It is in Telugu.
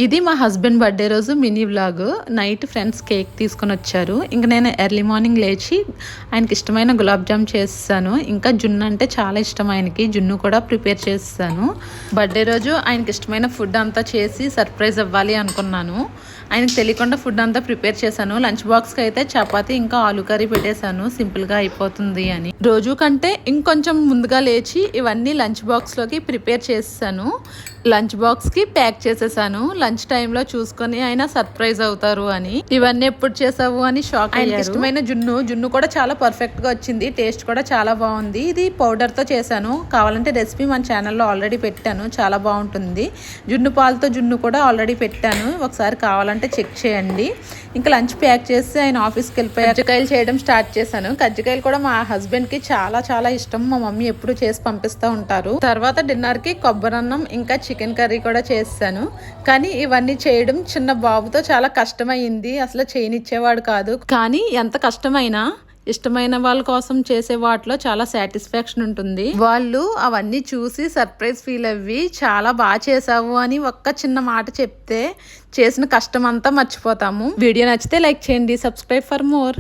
ఇది మా హస్బెండ్ బర్త్డే రోజు mini vlog. Night friends cake తీసుకొని వచ్చారు. ఇంక నేను ఎర్లీ మార్నింగ్ లేచి ఆయనకి ఇష్టమైన గులాబ్ జామ్ చేస్తాను. ఇంకా జున్ను అంటే చాలా ఇష్టం ఆయనకి. జున్ను కూడా ప్రిపేర్ చేస్తాను. బర్త్డే రోజు ఆయనకి ఇష్టమైన ఫుడ్ అంతా చేసి సర్ప్రైజ్ అవ్వాలి అనుకున్నాను. ఆయనకు తెలియకుండా ఫుడ్ అంతా ప్రిపేర్ చేశాను. లంచ్ బాక్స్కి అయితే చపాతీ ఇంకా ఆలు కర్రీ పెట్టేశాను, సింపుల్గా అయిపోతుంది అని. రోజు కంటే ఇంకొంచెం ముందుగా లేచి ఇవన్నీ లంచ్ బాక్స్లోకి ప్రిపేర్ చేస్తాను. లంచ్ బాక్స్కి ప్యాక్ చేసేసాను. లంచ్ టైంలో చూసుకొని ఆయన సర్ప్రైజ్ అవుతారు అని. ఇవన్నీ ఎప్పుడు చేసావు అని షాక్ అయ్యారు. ఇష్టమైన జున్ను కూడా చాలా పర్ఫెక్ట్గా వచ్చింది. టేస్ట్ కూడా చాలా బాగుంది. ఇది పౌడర్తో చేశాను. కావాలంటే రెసిపీ మన ఛానల్లో ఆల్రెడీ పెట్టాను, చాలా బాగుంటుంది. జున్ను పాలతో జున్ను కూడా ఆల్రెడీ పెట్టాను, ఒకసారి కావాలంటే చెక్ చేయండి. ఇంకా లంచ్ ప్యాక్ చేసి ఆయన ఆఫీస్కి వెళ్ళిపోయి కజ్జికాయలు చేయడం స్టార్ట్ చేశాను. కజ్జికాయలు కూడా మా హస్బెండ్కి చాలా చాలా ఇష్టం. మా మమ్మీ ఎప్పుడు చేసి పంపిస్తూ ఉంటారు. తర్వాత డిన్నర్కి కొబ్బరన్నం ఇంకా చికెన్ కర్రీ కూడా చేశాను. కానీ ఇవన్నీ చేయడం చిన్న బాబుతో చాలా కష్టమైంది. అసలు చేయనిచ్చేవాడు కాదు. కానీ ఎంత కష్టమైనా ఇష్టమైన వాళ్ళ కోసం చేసే వాటిలో చాలా సాటిస్ఫాక్షన్ ఉంటుంది. వాళ్ళు అవన్నీ చూసి సర్ప్రైజ్ ఫీల్ అవ్వి చాలా బాగా చేసావు అని ఒక్క చిన్న మాట చెప్తే చేసిన కష్టం అంతా మర్చిపోతాము. వీడియో నచ్చితే లైక్ చేయండి. Subscribe for more.